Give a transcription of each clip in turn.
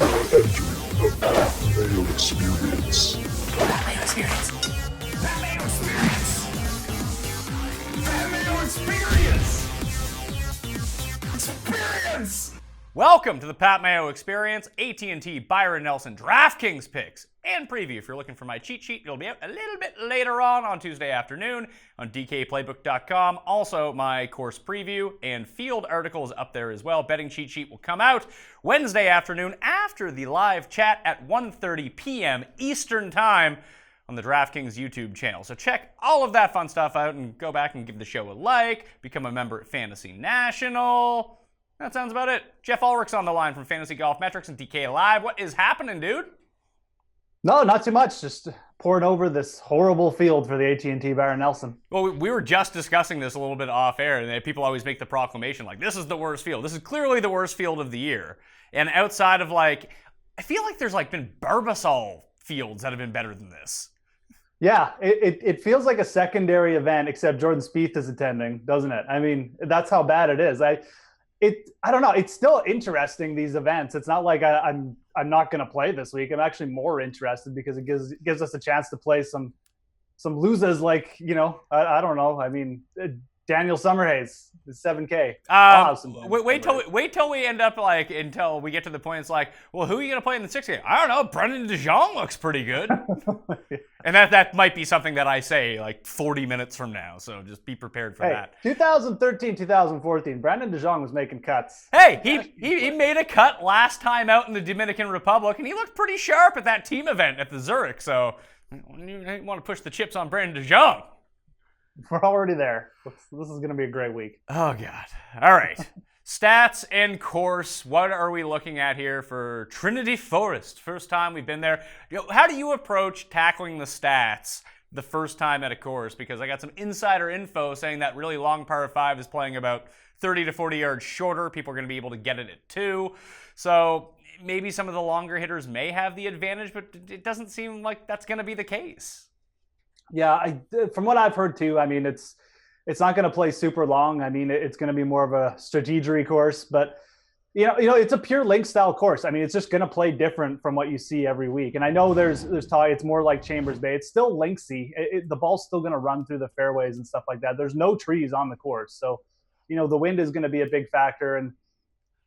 The Mayo Experience. Mayo Experience. Mayo Experience. Mayo Experience. Experience. Welcome to the Pat Mayo Experience, AT&T Byron Nelson DraftKings picks and preview. If you're looking for my cheat sheet, it'll be out a little bit later on Tuesday afternoon on dkplaybook.com. Also, my course preview and field articles up there as well. Betting cheat sheet will come out Wednesday afternoon after the live chat at 1:30 p.m. Eastern Time on the DraftKings YouTube channel. So check all of that fun stuff out and go back and give the show a like, become a member at Fantasy National. That sounds about it. Geoff Ulrich's on the line from Fantasy Golf Metrics and DK Live. What is happening, dude? No, not too much. Just pouring over this horrible field for the AT&T Byron Nelson. Well, we were just discussing this a little bit off air, and people always make the proclamation like, this is the worst field. This is clearly the worst field of the year. And outside of I feel like there's been Barbasol fields that have been better than this. Yeah, it feels like a secondary event, except Jordan Spieth is attending, doesn't it? I mean, that's how bad it is. I don't know. It's still interesting, these events. It's not like I'm not going to play this week. I'm actually more interested because it gives us a chance to play some losers I don't know. I mean, Daniel Summerhays is 7K. Wait till we end up until we get to the point. It's like, well, who are you going to play in the 6K? I don't know. Brendan DeJong looks pretty good. And that might be something that I say 40 minutes from now. So just be prepared for that. 2013, 2014, Brendan DeJong was making cuts. Hey, he made a cut last time out in the Dominican Republic, and he looked pretty sharp at that team event at the Zurich. So you want to push the chips on Brendan DeJong. We're already there. This is going to be a great week. Oh, God. All right. Stats and course. What are we looking at here for Trinity Forest? First time we've been there. How do you approach tackling the stats the first time at a course? Because I got some insider info saying that really long par 5 is playing about 30 to 40 yards shorter. People are going to be able to get it at 2. So maybe some of the longer hitters may have the advantage, but it doesn't seem like that's going to be the case. Yeah, from what I've heard too, I mean, it's not going to play super long. I mean, it's going to be more of a strategery course, but you know, it's a pure link style course. I mean, it's just going to play different from what you see every week. And I know there's talk, it's more like Chambers Bay. It's still linksy. The ball's still going to run through the fairways and stuff like that. There's no trees on the course, so the wind is going to be a big factor. And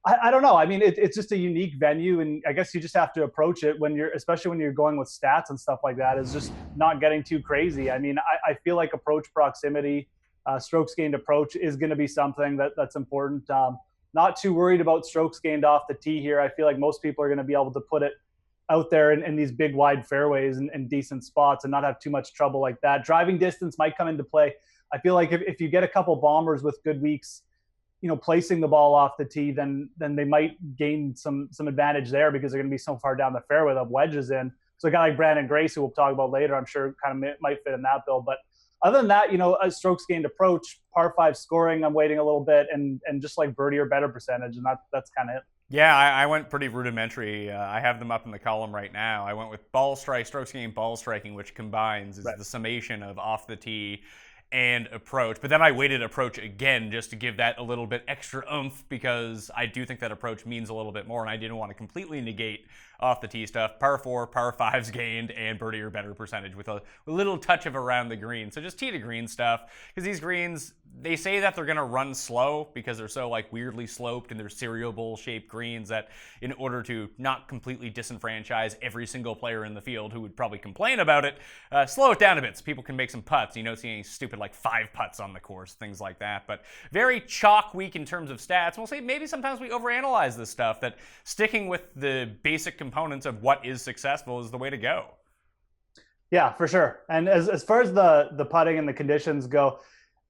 I don't know. I mean, it's just a unique venue, and I guess you just have to approach it especially when you're going with stats and stuff like that, is just not getting too crazy. I mean, I feel like approach proximity, strokes gained approach is going to be something that's important. Not too worried about strokes gained off the tee here. I feel like most people are going to be able to put it out there in these big wide fairways and decent spots and not have too much trouble like that. Driving distance might come into play. I feel like if you get a couple bombers with good weeks, placing the ball off the tee, then they might gain some advantage there because they're going to be so far down the fairway they'll have wedges in. So a guy like Brandon Grace, who we'll talk about later, I'm sure kind of might fit in that bill. But other than that, a strokes gained approach, par 5 scoring, I'm waiting a little bit, and just like birdie or better percentage, and that's kind of it. Yeah, I went pretty rudimentary. I have them up in the column right now. I went with ball strike, strokes gained ball striking, which combines is the summation of off the tee and approach. But then I weighted approach again just to give that a little bit extra oomph, because I do think that approach means a little bit more, and I didn't want to completely negate off the tee stuff. Par 4, par 5s gained, and birdie or better percentage with a little touch of around the green. So just tee to green stuff, because these greens, they say that they're going to run slow because they're so weirdly sloped and they're cereal bowl shaped greens, that in order to not completely disenfranchise every single player in the field who would probably complain about it, slow it down a bit so people can make some putts. You don't see any stupid 5 putts on the course, things like that. But very chalk week in terms of stats. We'll say maybe sometimes we overanalyze this stuff, that sticking with the basic components of what is successful is the way to go. Yeah, for sure. And as far as the putting and the conditions go,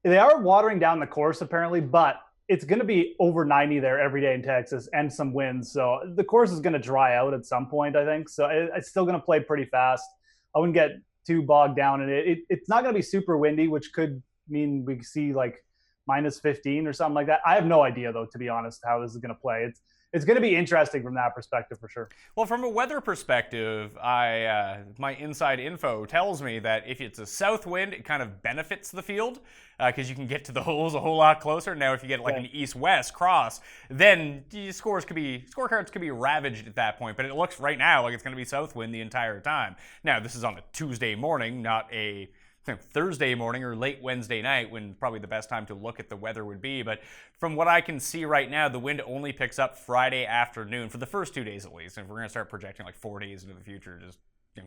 they are watering down the course apparently, but it's going to be over 90 there every day in Texas and some winds. So the course is going to dry out at some point, I think. So it's still going to play pretty fast. I wouldn't get too bogged down in it. It's not going to be super windy, which could mean we see -15 or something like that. I have no idea, though, to be honest, how this is going to play. it's going to be interesting from that perspective for sure. Well, from a weather perspective, my inside info tells me that if it's a south wind, it kind of benefits the field because you can get to the holes a whole lot closer. Now, if you get like an east-west cross, then scorecards could be ravaged at that point. But it looks right now like it's going to be south wind the entire time. Now, this is on a Tuesday morning, not a Thursday morning or late Wednesday night, when probably the best time to look at the weather would be. But from what I can see right now, the wind only picks up Friday afternoon for the first 2 days at least. And if we're going to start projecting like 4 days into the future, just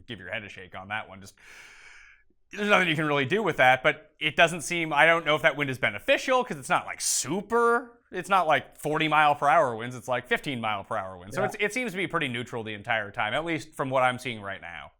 give your head a shake on that one. Just there's nothing you can really do with that. But it doesn't seem, I don't know if that wind is beneficial because it's not like it's not like 40 mile per hour winds. It's like 15 mile per hour winds. So it seems to be pretty neutral the entire time, at least from what I'm seeing right now.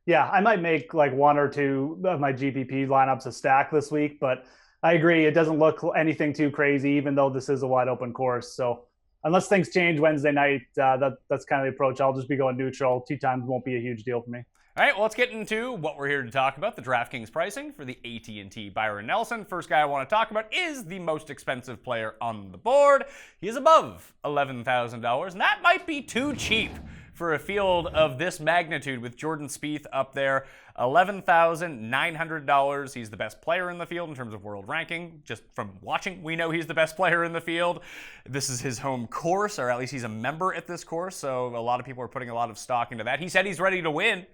Yeah, I might make like one or two of my GPP lineups a stack this week, but I agree. It doesn't look anything too crazy, even though this is a wide open course. So unless things change Wednesday night, that's kind of the approach. I'll just be going neutral. 2 times won't be a huge deal for me. All right, well, let's get into what we're here to talk about, the DraftKings pricing for the AT&T Byron Nelson. First guy I want to talk about is the most expensive player on the board. He is above $11,000, and that might be too cheap for a field of this magnitude with Jordan Spieth up there. $11,900. He's the best player in the field in terms of world ranking. Just from watching, we know he's the best player in the field. This is his home course, or at least he's a member at this course, so a lot of people are putting a lot of stock into that. He said he's ready to win.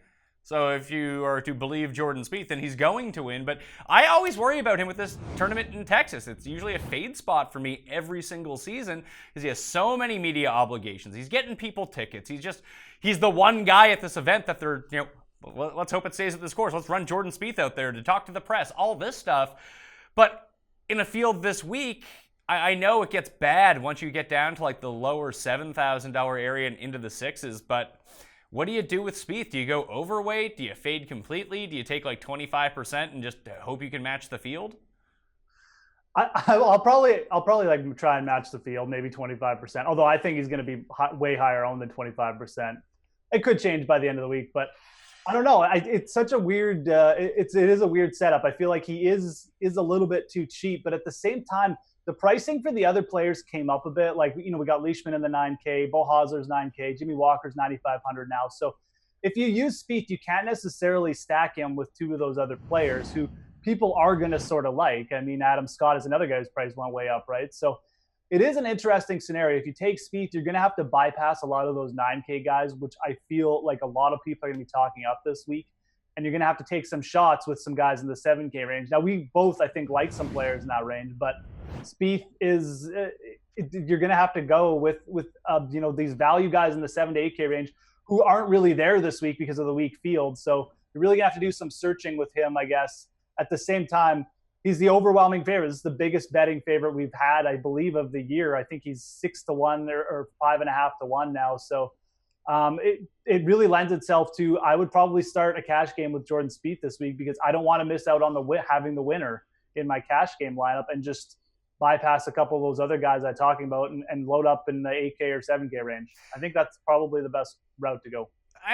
So if you are to believe Jordan Spieth, then he's going to win. But I always worry about him with this tournament in Texas. It's usually a fade spot for me every single season because he has so many media obligations. He's getting people tickets. He's the one guy at this event that they're, let's hope it stays at this course. Let's run Jordan Spieth out there to talk to the press, all this stuff. But in a field this week, I know it gets bad once you get down to like the lower $7,000 area and into the sixes, but what do you do with Spieth? Do you go overweight? Do you fade completely? Do you take like 25% and just hope you can match the field? I'll probably like try and match the field, maybe 25%. Although I think he's going to be way higher owned than 25%. It could change by the end of the week, but I don't know. It's such a weird. It is a weird setup. I feel like he is a little bit too cheap, but at the same time, the pricing for the other players came up a bit. Like, we got Leishman in the 9K, Bo Hosler's 9K, Jimmy Walker's 9,500 now. So if you use Spieth, you can't necessarily stack him with 2 of those other players who people are going to sort of like. I mean, Adam Scott is another guy whose price went way up, right? So it is an interesting scenario. If you take Spieth, you're going to have to bypass a lot of those 9K guys, which I feel like a lot of people are going to be talking up this week. And you're going to have to take some shots with some guys in the 7K range. Now, we both, I think, like some players in that range, but Spieth is you're going to have to go with these value guys in the 7 to 8K range who aren't really there this week because of the weak field. So you're really going to have to do some searching with him, I guess. At the same time, he's the overwhelming favorite. This is the biggest betting favorite we've had, I believe, of the year. I think he's 6-1 or 5.5-1 now. So it really lends itself to, I would probably start a cash game with Jordan Spieth this week because I don't want to miss out on having the winner in my cash game lineup and just bypass a couple of those other guys I'm talking about and load up in the 8K or 7K range. I think that's probably the best route to go.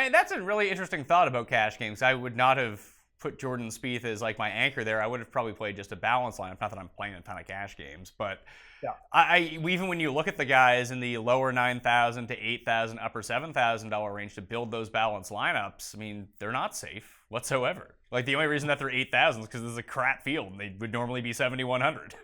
That's a really interesting thought about cash games. I would not have put Jordan Spieth as like my anchor there. I would have probably played just a balance lineup. Not that I'm playing a ton of cash games, but yeah. Even when you look at the guys in the lower $9,000 to $8,000, upper $7,000 range to build those balanced lineups, I mean, they're not safe whatsoever. Like, the only reason that they're 8,000 is because this is a crap field and they would normally be 7,100.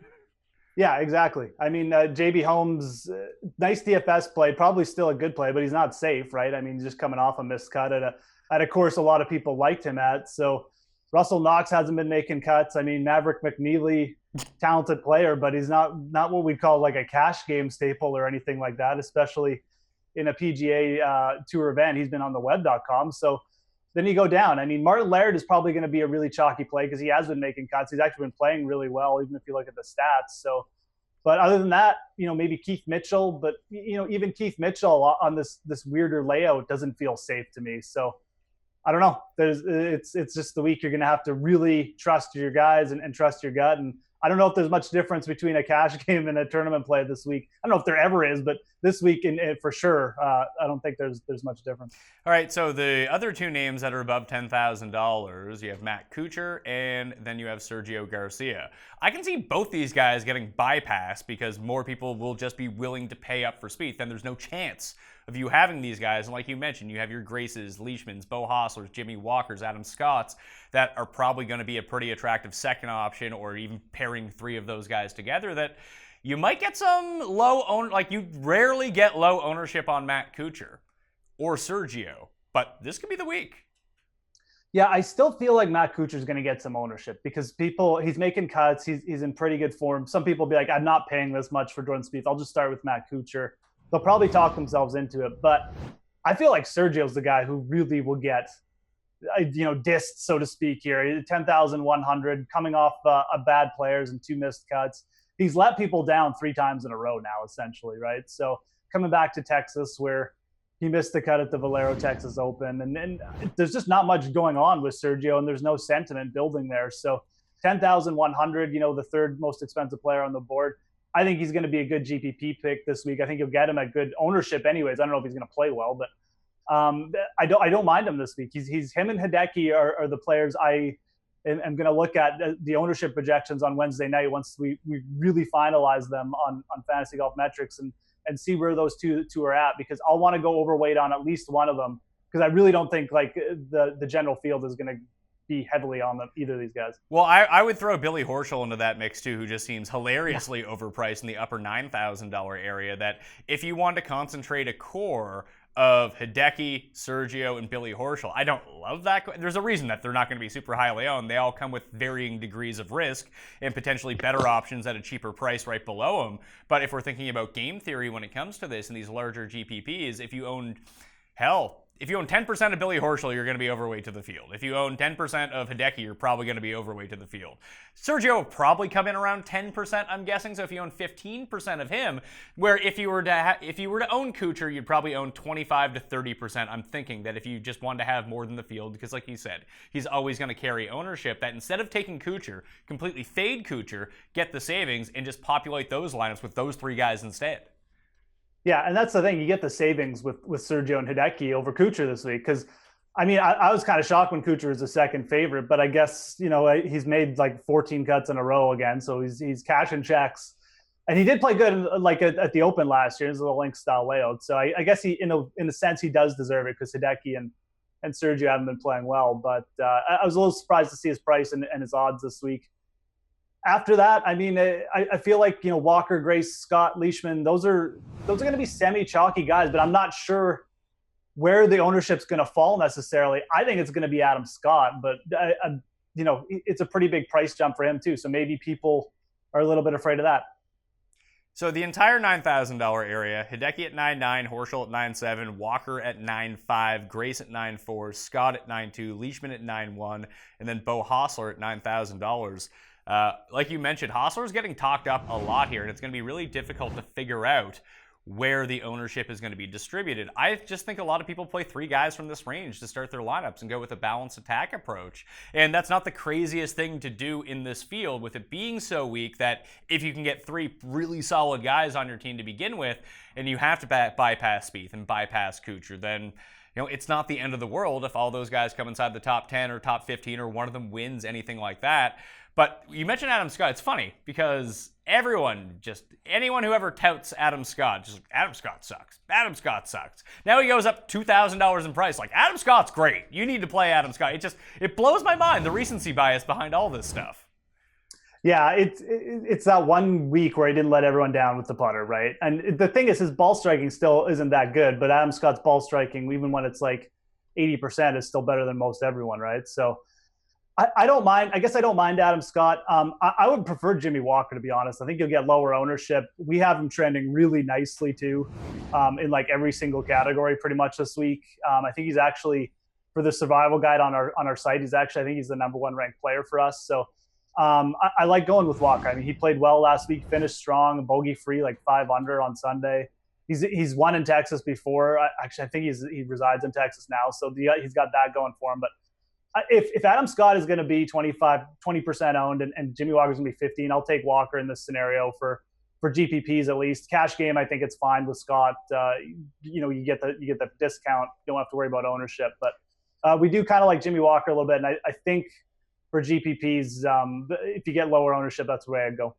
Yeah, exactly. I mean, JB Holmes, nice DFS play, probably still a good play, but he's not safe, right? I mean, he's just coming off a missed cut at a course a lot of people liked him at. So Russell Knox hasn't been making cuts. I mean, Maverick McNeely, talented player, but he's not what we'd call like a cash game staple or anything like that, especially in a PGA Tour event. He's been on the web.com. So then you go down. I mean, Martin Laird is probably going to be a really chalky play because he has been making cuts. He's actually been playing really well, even if you look at the stats. So, but other than that, maybe Keith Mitchell, but even Keith Mitchell on this weirder layout doesn't feel safe to me. So I don't know. It's just the week you're going to have to really trust your guys and trust your gut. And I don't know if there's much difference between a cash game and a tournament play this week. I don't know if there ever is, but this week for sure, I don't think there's much difference. All right, so the other two names that are above $10,000, you have Matt Kuchar and then you have Sergio Garcia. I can see both these guys getting bypassed because more people will just be willing to pay up for Spieth. Then there's no chance of you having these guys. And like you mentioned, you have your Graces, Leishmans, Beau Hosslers, Jimmy Walkers, Adam Scotts that are probably going to be a pretty attractive second option, or even pairing three of those guys together that you might get some low own, like you rarely get low ownership on Matt Kuchar or Sergio, but this could be the week. Yeah, I still feel like Matt Kuchar is going to get some ownership because he's making cuts. He's in pretty good form. Some people will be like, I'm not paying this much for Jordan Spieth. I'll just start with Matt Kuchar. They'll probably talk themselves into it, but I feel like Sergio's the guy who really will get, dissed, so to speak here. 10,100 coming off a bad players and 2 missed cuts. He's let people down 3 times in a row now, essentially, right? So coming back to Texas where he missed the cut at the Valero Texas Open, and there's just not much going on with Sergio, and there's no sentiment building there. So 10,100, the third most expensive player on the board. I think he's going to be a good GPP pick this week. I think you'll get him at good ownership anyways. I don't know if he's going to play well, but I don't mind him this week. He's him and Hideki are the players I am going to look at the ownership projections on Wednesday night once we really finalize them on Fantasy Golf Metrics and see where those two are at, because I'll want to go overweight on at least one of them, because I really don't think like the general field is going to be heavily on either of these guys. Well, I would throw Billy Horschel into that mix too, who just seems hilariously overpriced in the upper $9,000 area. That if you want to concentrate a core of Hideki, Sergio, and Billy Horschel, I don't love that. There's a reason that they're not going to be super highly owned. They all come with varying degrees of risk and potentially better options at a cheaper price right below them. But if we're thinking about game theory when it comes to this and these larger GPPs, if you own 10% of Billy Horschel, you're going to be overweight to the field. If you own 10% of Hideki, you're probably going to be overweight to the field. Sergio will probably come in around 10%, I'm guessing. So if you own 15% of him, where if you were to own Kuchar, you'd probably own 25 to 30%. I'm thinking that if you just wanted to have more than the field, because like you said, he's always going to carry ownership, that instead of taking Kuchar, completely fade Kuchar, get the savings, and just populate those lineups with those 3 guys instead. Yeah, and that's the thing. You get the savings with Sergio and Hideki over Kuchar this week. Because, I mean, I was kind of shocked when Kuchar was the second favorite, but I guess, he's made like 14 cuts in a row again. So he's cashing checks. And he did play good like at the Open last year. It's a little link-style layout. So I guess he, in a sense, he does deserve it because Hideki and Sergio haven't been playing well. But I was a little surprised to see his price and his odds this week. After that, I mean, I feel like, Walker, Grace, Scott, Leishman, those are going to be semi-chalky guys, but I'm not sure where the ownership's going to fall necessarily. I think it's going to be Adam Scott, but, it's a pretty big price jump for him too. So maybe people are a little bit afraid of that. So the entire $9,000 area, Hideki at 9.9, Horschel at 9.7, Walker at 9.5, Grace at 9.4, Scott at 9.2, Leishman at 9.1, and then Beau Hossler at $9,000. Like you mentioned, Hossler's getting talked up a lot here, and it's going to be really difficult to figure out where the ownership is going to be distributed. I just think a lot of people play 3 guys from this range to start their lineups and go with a balanced attack approach. And that's not the craziest thing to do in this field, with it being so weak that if you can get 3 really solid guys on your team to begin with, and you have to bypass Spieth and bypass Kuchar, then it's not the end of the world if all those guys come inside the top 10 or top 15 or one of them wins, anything like that. But you mentioned Adam Scott. It's funny because anyone who ever touts Adam Scott, Adam Scott sucks. Adam Scott sucks. Now he goes up $2,000 in price. Like, Adam Scott's great. You need to play Adam Scott. It blows my mind, the recency bias behind all this stuff. Yeah, it's that 1 week where he didn't let everyone down with the putter, right? And the thing is, his ball striking still isn't that good, but Adam Scott's ball striking, even when it's like 80%, is still better than most everyone, right? So I don't mind. I guess I don't mind Adam Scott. I would prefer Jimmy Walker, to be honest. I think you'll get lower ownership. We have him trending really nicely too, in like every single category pretty much this week. I think he's actually, for the survival guide on our site, I think he's the number 1 ranked player for us. So I like going with Walker. I mean, he played well last week, finished strong, bogey free, like 5 under on Sunday. He's won in Texas before. I think he resides in Texas now, so he's got that going for him. But if Adam Scott is going to be 20% owned and Jimmy Walker's going to be 15, I'll take Walker in this scenario for GPPs at least. Cash game, I think it's fine with Scott. You get the discount. You don't have to worry about ownership. But we do kind of like Jimmy Walker a little bit, and I think for GPPs, if you get lower ownership, that's the way I'd go.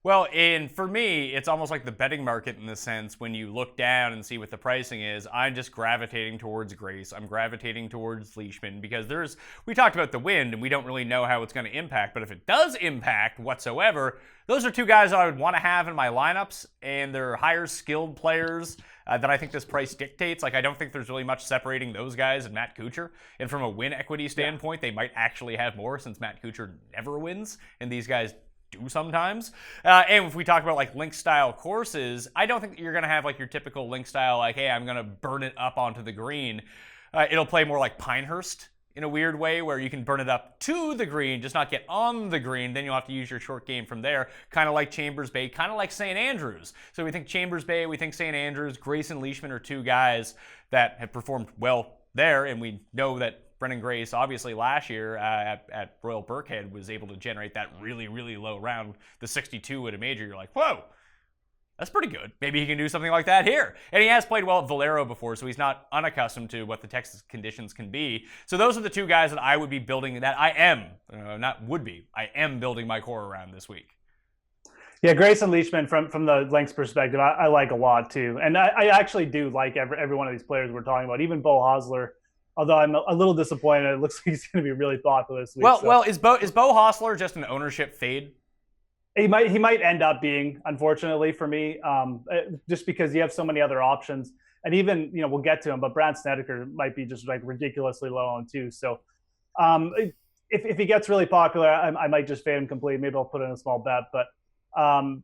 Well, and for me, it's almost like the betting market in the sense when you look down and see what the pricing is, I'm just gravitating towards Grace. I'm gravitating towards Leishman because we talked about the wind and we don't really know how it's going to impact, but if it does impact whatsoever, those are two guys I would want to have in my lineups, and they're higher skilled players that I think this price dictates. Like, I don't think there's really much separating those guys and Matt Kuchar. And from a win equity standpoint, they might actually have more since Matt Kuchar never wins, and these guys do sometimes. And if we talk about like link style courses, I don't think you're going to have like your typical link style, like, hey, I'm going to burn it up onto the green. It'll play more like Pinehurst in a weird way where you can burn it up to the green, just not get on the green. Then you'll have to use your short game from there, kind of like Chambers Bay, kind of like St. Andrews. So we think Chambers Bay, we think St. Andrews, Grace and Leishman are two guys that have performed well there, and we know that Brendan Grace, obviously last year at Royal Birkhead, was able to generate that really, really low round, the 62 at a major. You're like, whoa, that's pretty good. Maybe he can do something like that here. And he has played well at Valero before, so he's not unaccustomed to what the Texas conditions can be. So those are the two guys that I would be building, that I am, not would be, I am building my core around this week. Yeah, Grace and Leishman from the links perspective, I like a lot too. And I actually do like every one of these players we're talking about, even Bo Hosler. Although I'm a little disappointed, it looks like he's going to be really popular this week. Well, is Bo Hosler just an ownership fade? He might end up being, unfortunately for me, just because you have so many other options. And even, we'll get to him, but Brad Snedeker might be just like ridiculously low on too. So if he gets really popular, I might just fade him completely. Maybe I'll put in a small bet, but I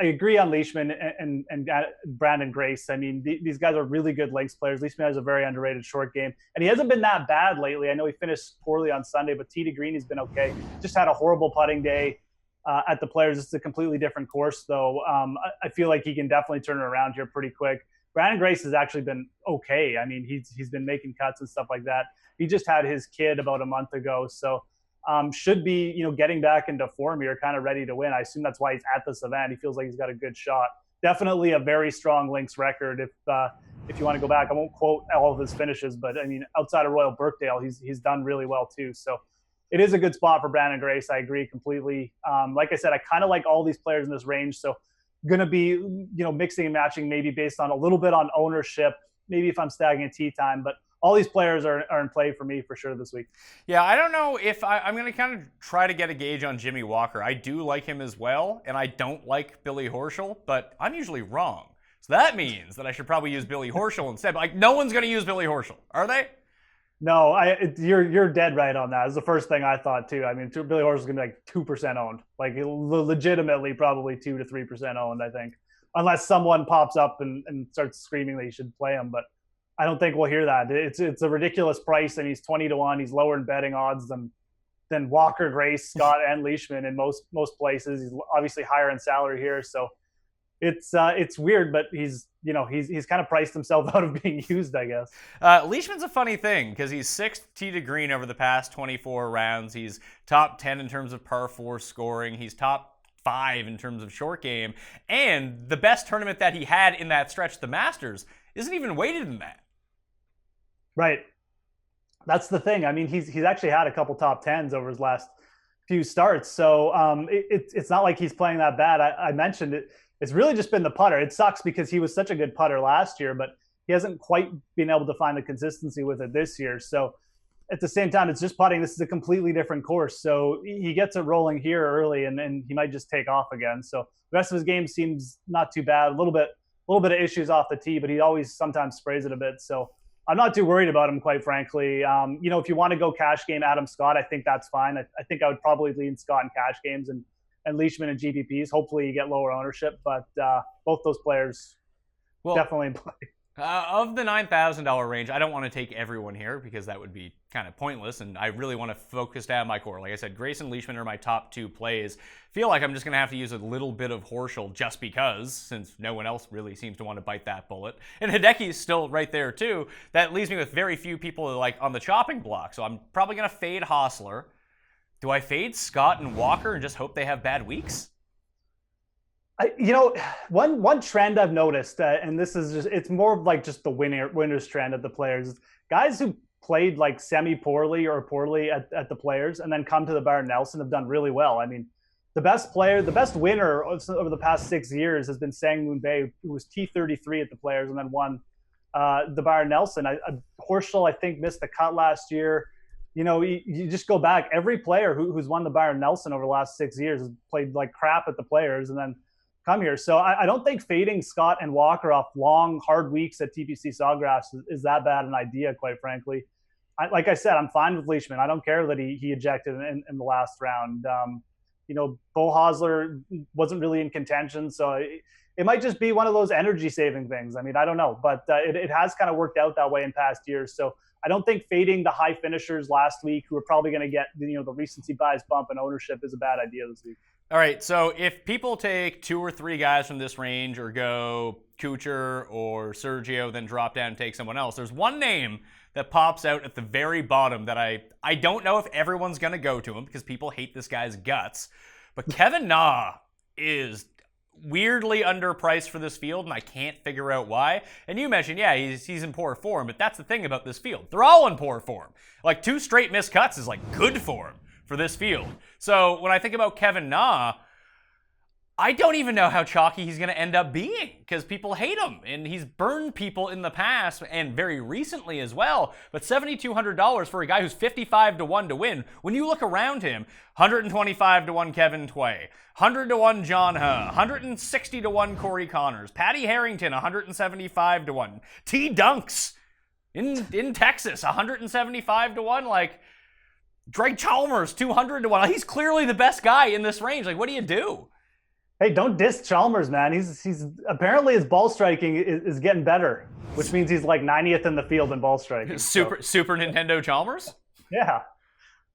agree on Leishman and Brandon Grace. I mean, these guys are really good links players. Leishman has a very underrated short game, and he hasn't been that bad lately. I know he finished poorly on Sunday, but tee to green, he's been okay. Just had a horrible putting day at the Players. It's a completely different course, though. I feel like he can definitely turn it around here pretty quick. Brandon Grace has actually been okay. I mean, he's been making cuts and stuff like that. He just had his kid about a month ago, so should be, getting back into form here, kind of ready to win. I assume that's why he's at this event. He feels like he's got a good shot. Definitely a very strong links record. If you want to go back, I won't quote all of his finishes, but I mean, outside of Royal Birkdale, he's done really well too. So it is a good spot for Brandon Grace. I agree completely. Like I said, I kind of like all these players in this range. So going to be, mixing and matching maybe based on a little bit on ownership, maybe if I'm stacking at tee time, but all these players are in play for me for sure this week. Yeah, I don't know if I'm going to kind of try to get a gauge on Jimmy Walker. I do like him as well, and I don't like Billy Horschel, but I'm usually wrong. So that means that I should probably use Billy Horschel instead. But like, no one's going to use Billy Horschel, are they? No, you're dead right on that. It's the first thing I thought too. I mean, Billy Horschel's going to be like 2% owned, like legitimately probably 2 to 3% owned, I think, unless someone pops up and starts screaming that you should play him, but I don't think we'll hear that. It's a ridiculous price, and he's 20 to 1. He's lower in betting odds than Walker, Grace, Scott, and Leishman in most places. He's obviously higher in salary here, so it's weird, but he's kind of priced himself out of being used, I guess. Leishman's a funny thing because he's 6th tee to green over the past 24 rounds. He's top 10 in terms of par 4 scoring. He's top 5 in terms of short game, and the best tournament that he had in that stretch, the Masters, isn't even weighted in that. Right. That's the thing. I mean, he's actually had a couple top 10s over his last few starts. So it's not like he's playing that bad. I mentioned it. It's really just been the putter. It sucks because he was such a good putter last year, but he hasn't quite been able to find the consistency with it this year. So at the same time, it's just putting. This is a completely different course. So he gets it rolling here early, and he might just take off again. So the rest of his game seems not too bad. A little bit of issues off the tee, but he always sometimes sprays it a bit. So I'm not too worried about him, quite frankly. If you want to go cash game Adam Scott, I think that's fine. I think I would probably lean Scott in cash games and Leishman and GPPs. Hopefully you get lower ownership, but both those players definitely in play. Of the $9,000 range, I don't want to take everyone here because that would be kind of pointless, and I really want to focus down my core. Like I said, Grayson Leishman are my top 2 plays. Feel like I'm just going to have to use a little bit of Horschel just because, since no one else really seems to want to bite that bullet. And Hideki is still right there too. That leaves me with very few people like on the chopping block, so I'm probably going to fade Hostler. Do I fade Scott and Walker and just hope they have bad weeks? One trend I've noticed, and this is it's more like just the winners trend of the players. Guys who played like semi-poorly or poorly at the players and then come to the Byron Nelson have done really well. I mean, the best winner over the past 6 years has been Sang Moon Bae, who was T33 at the players and then won the Byron Nelson. Horschel, I think, missed the cut last year. You just go back. Every player who's won the Byron Nelson over the last 6 years has played like crap at the players and then come here. So I don't think fading Scott and Walker off long, hard weeks at TPC Sawgrass is that bad an idea, quite frankly. Like I said, I'm fine with Leishman. I don't care that he ejected in the last round. Bo Hosler wasn't really in contention, so it might just be one of those energy-saving things. I mean, I don't know, but it has kind of worked out that way in past years. So I don't think fading the high finishers last week, who are probably going to get the recency bias bump in ownership, is a bad idea this week. All right, so if people take 2 or 3 guys from this range or go Kuchar or Sergio, then drop down and take someone else, there's one name that pops out at the very bottom that I don't know if everyone's going to go to him because people hate this guy's guts, but Kevin Na is weirdly underpriced for this field, and I can't figure out why. And you mentioned, yeah, he's in poor form, but that's the thing about this field. They're all in poor form. Like 2 straight missed cuts is like good form for this field. So when I think about Kevin Na, I don't even know how chalky he's going to end up being because people hate him, and he's burned people in the past and very recently as well. But $7,200 for a guy who's 55-1 to win. When you look around him, 125-1 Kevin Tway, 100-1 John Huh, 160-1 Corey Connors, Patty Harrington, 175-1, T Dunks in Texas, 175-1, like. Greg Chalmers, 200-1. He's clearly the best guy in this range. Like, what do you do? Hey, don't diss Chalmers, man. He's apparently his ball striking is getting better, which means he's like 90th in the field in ball striking. Super Nintendo Chalmers? Yeah.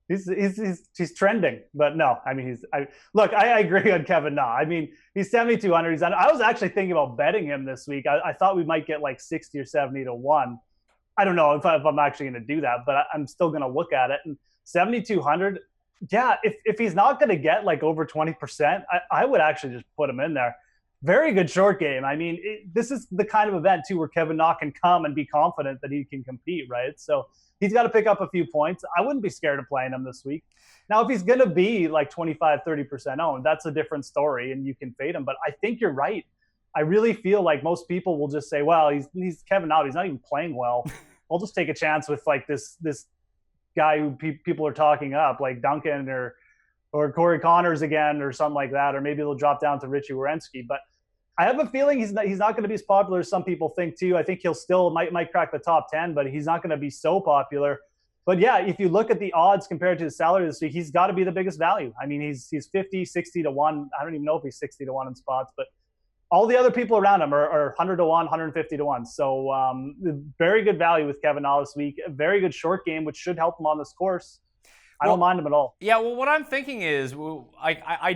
He's trending, but no, I mean, I agree on Kevin Na. I mean, he's 7,200. I was actually thinking about betting him this week. I thought we might get like 60 or 70-1. I don't know if I'm actually going to do that, but I'm still going to look at it. And 7,200, yeah, if he's not going to get like over 20%, I would actually just put him in there. Very good short game. I mean, this is the kind of event, too, where Kevin Na can come and be confident that he can compete, right? So he's got to pick up a few points. I wouldn't be scared of playing him this week. Now, if he's going to be like 25, 30% owned, that's a different story, and you can fade him. But I think you're right. I really feel like most people will just say, well, he's Kevin Na. He's not even playing well. I'll just take a chance with like this guy who people are talking up, like Duncan or Corey Connors again or something like that, or maybe they'll drop down to Richie Werenski. But I have a feeling he's not going to be as popular as some people think too. I think he'll still might crack the top 10, but he's not going to be so popular. But yeah, if you look at the odds compared to his salary this week, he's got to be the biggest value. I mean, he's 50, 60-1. I don't even know if he's 60-1 in spots, but all the other people around him are 100-1, 150-1. So very good value with Kevin Na this week. A very good short game, which should help him on this course. I don't mind him at all. Yeah, well, what I'm thinking is I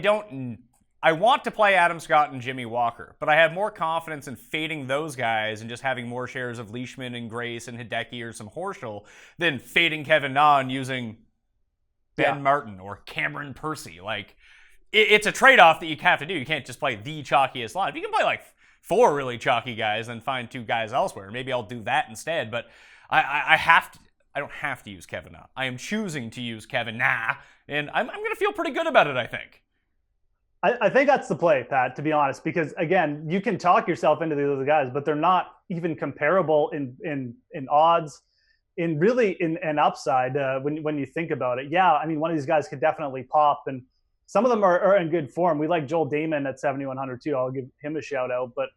want to play Adam Scott and Jimmy Walker, but I have more confidence in fading those guys and just having more shares of Leishman and Grace and Hideki or some Horschel than fading Kevin Na and using Ben Martin or Cameron Percy. Like, it's a trade-off that you have to do. You can't just play the chalkiest lineup. You can play like 4 really chalky guys and find 2 guys elsewhere. Maybe I'll do that instead, but I don't have to use Kevin Na. I am choosing to use Kevin Na, and I'm going to feel pretty good about it, I think. I think that's the play, Pat, to be honest, because, again, you can talk yourself into the other guys, but they're not even comparable in odds, in upside when you think about it. Yeah, I mean, one of these guys could definitely pop, and some of them are in good form. We like Joel Damon at 7,100 too. I'll give him a shout out. But,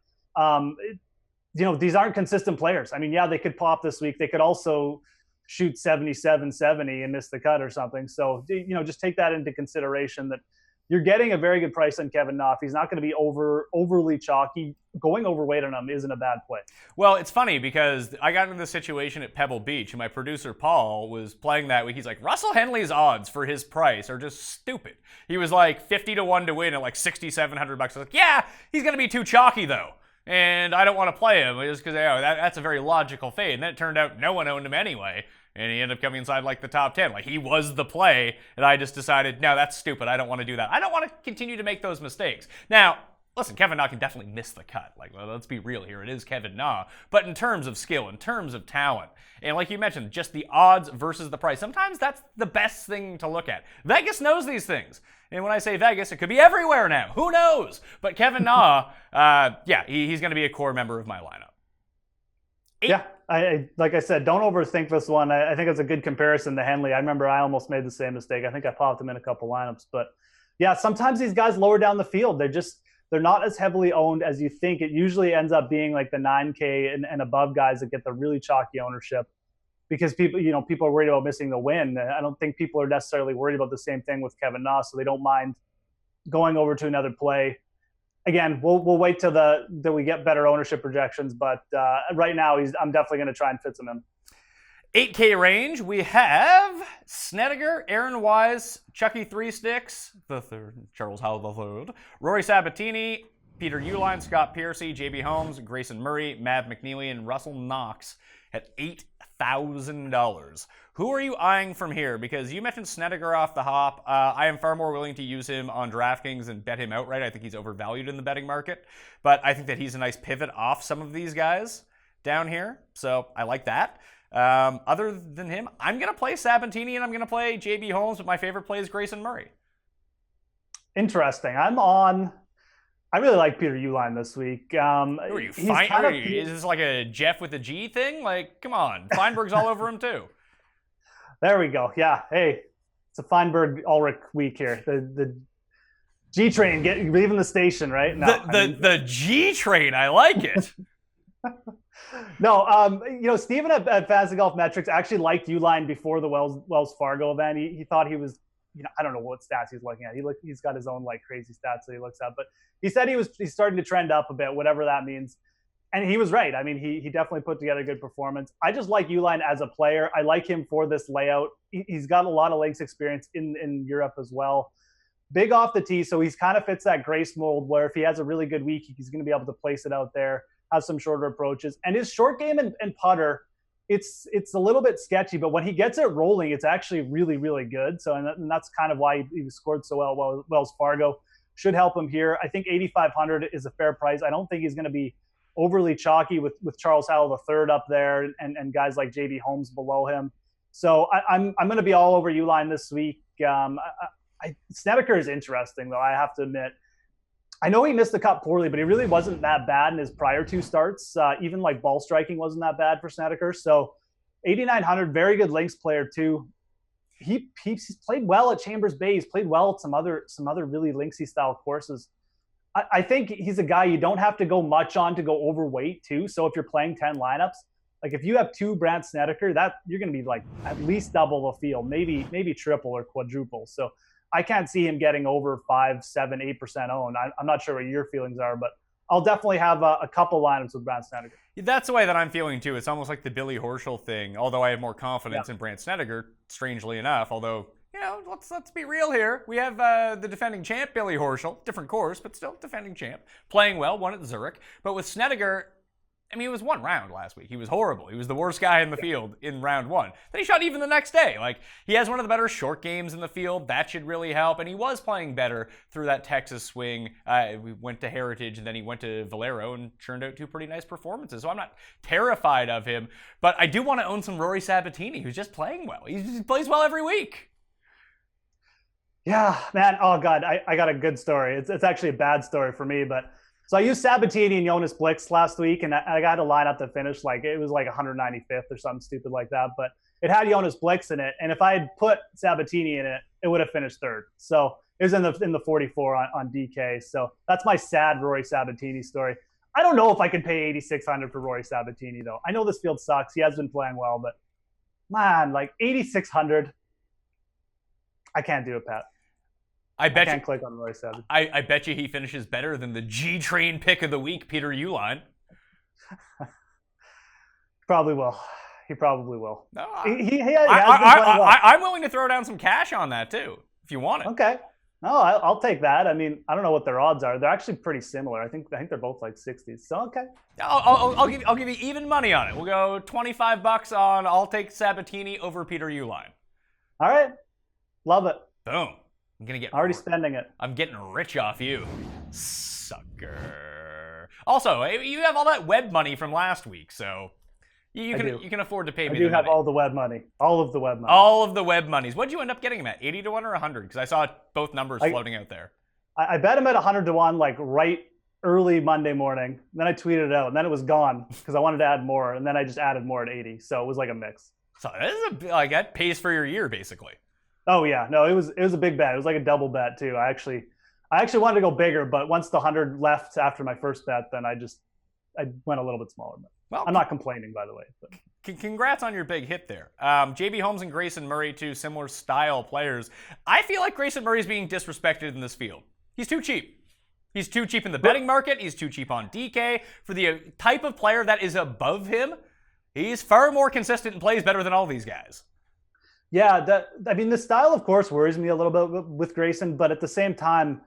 these aren't consistent players. I mean, yeah, they could pop this week. They could also shoot 77, 70 and miss the cut or something. So, just take that into consideration that you're getting a very good price on Kevin Na. If he's not going to be overly chalky, going overweight on him isn't a bad play. Well, it's funny because I got into this situation at Pebble Beach, and my producer Paul was playing that week. He's like, Russell Henley's odds for his price are just stupid. He was like 50 to 1 to win at like $6,700. I was like, yeah, he's going to be too chalky though. And I don't want to play him just because that's a very logical fade. And then it turned out no one owned him anyway. And he ended up coming inside like the top 10. Like he was the play. And I just decided, no, that's stupid. I don't want to do that. I don't want to continue to make those mistakes. Now, listen, Kevin Na can definitely miss the cut. Like, well, let's be real here. It is Kevin Na. But in terms of skill, in terms of talent, and like you mentioned, just the odds versus the price, sometimes that's the best thing to look at. Vegas knows these things. And when I say Vegas, it could be everywhere now. Who knows? But Kevin Na, he's going to be a core member of my lineup. Yeah, I like I said, don't overthink this one. I think it's a good comparison to Henley. I remember I almost made the same mistake. I think I popped him in a couple lineups. But yeah, sometimes these guys lower down the field, they're not as heavily owned as you think. It usually ends up being like the 9K and above guys that get the really chalky ownership because people are worried about missing the win. I don't think people are necessarily worried about the same thing with Kevin Na, so they don't mind going over to another play. Again, we'll wait till we get better ownership projections, but right now I'm definitely going to try and fit some in. 8K range, we have Snedeker, Aaron Wise, Chucky Three Sticks, the third, Charles Howell the third, Rory Sabatini, Peter Uihlein, Scott Piercy, JB Holmes, Grayson Murray, Mav McNeely, and Russell Knox at $8,000. Who are you eyeing from here? Because you mentioned Snedeker off the hop. I am far more willing to use him on DraftKings and bet him outright. I think he's overvalued in the betting market. But I think that he's a nice pivot off some of these guys down here. So I like that. Other than him, I'm going to play Sabatini and I'm going to play JB Holmes, but my favorite play is Grayson Murray. Interesting. I really like Peter Uihlein this week. Who are you, is this like a Jeff with a G thing? Like, come on. Feinberg's all over him too. There we go. Yeah. Hey, it's a Feinberg Ulrich week here. The G train leaving the station, right? No, the G train. I like it. No, Steven at Fantasy Golf Metrics actually liked Uihlein before the Wells Fargo event. He thought he was, I don't know what stats he's looking at. He's got his own like crazy stats that he looks at, but he said he's starting to trend up a bit, whatever that means. And he was right. I mean, he definitely put together a good performance. I just like Uihlein as a player. I like him for this layout. He's got a lot of links experience in Europe as well. Big off the tee, so he's kind of fits that grace mold where if he has a really good week, he's going to be able to place it out there, have some shorter approaches. And his short game and putter, it's a little bit sketchy, but when he gets it rolling, it's actually really, really good. So, and that's kind of why he scored so well. Wells Fargo should help him here. I think 8,500 is a fair price. I don't think he's going to be overly chalky with Charles Howell III up there and guys like JB Holmes below him. So I'm going to be all over Uihlein this week. Snedeker is interesting, though, I have to admit. I know he missed the cut poorly, but he really wasn't that bad in his prior two starts. Even like ball striking wasn't that bad for Snedeker. So 8,900, very good links player too. He's played well at Chambers Bay. He's played well at some other really linksy style courses. I think he's a guy you don't have to go much on to go overweight too. So if you're playing 10 lineups, like if you have two Brandt Snedeker, that you're going to be like at least double the field, maybe triple or quadruple. So I can't see him getting over 5, 7, 8% owned. I'm not sure what your feelings are, but I'll definitely have a couple lineups with Brandt Snedeker. That's the way that I'm feeling too. It's almost like the Billy Horschel thing, although I have more confidence in Brandt Snedeker, strangely enough, although let's be real here. We have the defending champ, Billy Horschel, different course, but still defending champ, playing well, won at Zurich. But with Snedeker, I mean, it was one round last week. He was horrible. He was the worst guy in the field in round one. Then he shot even the next day. Like, he has one of the better short games in the field. That should really help. And he was playing better through that Texas swing. We went to Heritage, and then he went to Valero and churned out two pretty nice performances. So I'm not terrified of him. But I do want to own some Rory Sabatini, who's just playing well. He plays well every week. Yeah, man. Oh, God. I got a good story. It's actually a bad story for me, but so I used Sabatini and Jonas Blix last week, and I got a lineup to finish like it was like 195th or something stupid like that. But it had Jonas Blix in it, and if I had put Sabatini in it, it would have finished third. So it was in the 44 on DK. So that's my sad Rory Sabatini story. I don't know if I can pay 8,600 for Rory Sabatini though. I know this field sucks. He has been playing well, but man, like 8,600, I can't do it, Pat. I bet can't you, click on Roy Savage. I bet you he finishes better than the G Train pick of the week, Peter Uihlein. Probably will. He probably will. No, He has been playing well. I'm willing to throw down some cash on that too, if you want it. Okay. No, I'll take that. I mean, I don't know what their odds are. They're actually pretty similar. I think they're both like 60s. So okay. I'll give you even money on it. We'll go $25 on. I'll take Sabatini over Peter Uihlein. All right. Love it. Boom. I'm gonna get Already spending it. I'm getting rich off you, sucker. Also, you have all that web money from last week, so you can afford to pay me. I do have all the web money. All of the web money. All of the web monies. What'd you end up getting him at? 80 to 1 or 100? Because I saw both numbers floating out there. I bet him at 100 to 1, like right early Monday morning. Then I tweeted it out, and then it was gone because I wanted to add more, and then I just added more at 80. So it was like a mix. So that pays for your year, basically. Oh yeah, no, it was a big bet. It was like a double bet too. I actually wanted to go bigger, but once the 100 left after my first bet, then I went a little bit smaller. But well, I'm not complaining, by the way. But. Congrats on your big hit there. JB Holmes and Grayson Murray, two similar style players. I feel like Grayson Murray is being disrespected in this field. He's too cheap. He's too cheap in the betting market. He's too cheap on DK. For the type of player that is above him, he's far more consistent and plays better than all these guys. Yeah, the style, of course, worries me a little bit with Grayson, but at the same time,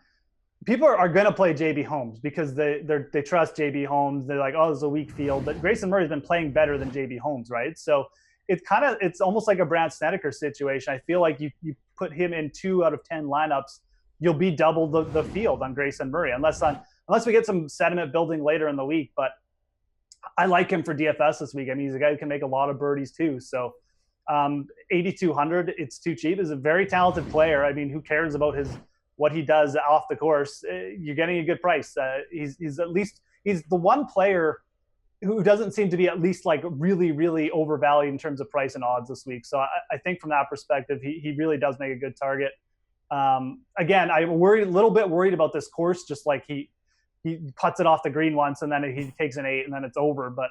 people are going to play JB Holmes because they trust JB Holmes. They're like, oh, it's a weak field. But Grayson Murray's been playing better than JB Holmes, right? So it's almost like a Brandt Snedeker situation. I feel like you put him in 2 out of 10 lineups, you'll be double the field on Grayson Murray, unless we get some sediment building later in the week. But I like him for DFS this week. I mean, he's a guy who can make a lot of birdies too. So 8,200, it's too cheap. He's a very talented player. I mean, who cares about what he does off the course? You're getting a good price. He's the one player who doesn't seem to be at least like really, really overvalued in terms of price and odds this week. So I think from that perspective, he really does make a good target. Again, I'm a little bit worried about this course, just like he puts it off the green once and then he takes an 8 and then it's over. But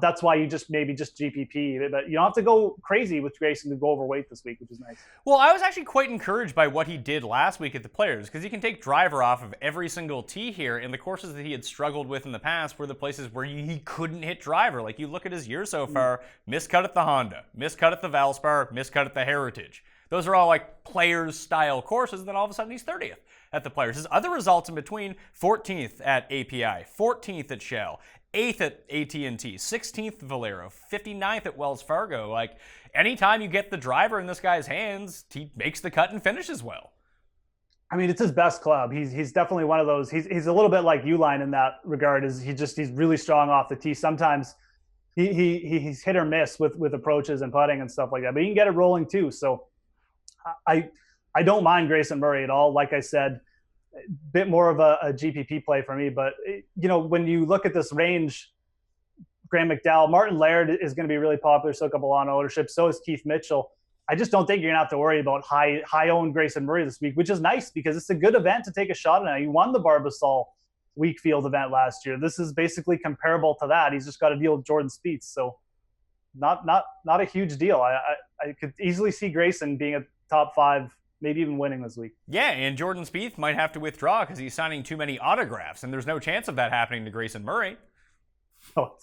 that's why you maybe just GPP, but you don't have to go crazy with Grayson to go overweight this week, which is nice. Well, I was actually quite encouraged by what he did last week at the Players, because he can take driver off of every single tee here, and the courses that he had struggled with in the past were the places where he couldn't hit driver. Like, you look at his year so far, miscut at the Honda, miscut at the Valspar, miscut at the Heritage. Those are all like Players style courses, and then all of a sudden he's 30th at the Players. His other results in between: 14th at API, 14th at Shell, 8th at AT&T, 16th at Valero, 59th at Wells Fargo. Like, anytime you get the driver in this guy's hands, he makes the cut and finishes well. I mean, it's his best club. He's definitely one of those. He's a little bit like Uihlein in that regard. He's really strong off the tee. Sometimes he's hit or miss with approaches and putting and stuff like that, but he can get it rolling too. So I don't mind Grayson Murray at all. Like I said, a bit more of a GPP play for me. But, when you look at this range, Graham McDowell, Martin Laird is going to be really popular, soak up a lot of ownership. So is Keith Mitchell. I just don't think you're going to have to worry about high-owned Grayson Murray this week, which is nice because it's a good event to take a shot at. He won the Barbasol weak field event last year. This is basically comparable to that. He's just got to deal with Jordan Spieth. So not a huge deal. I could easily see Grayson being a top 5, maybe even winning this week. Yeah, and Jordan Spieth might have to withdraw because he's signing too many autographs, and there's no chance of that happening to Grayson Murray. Oh,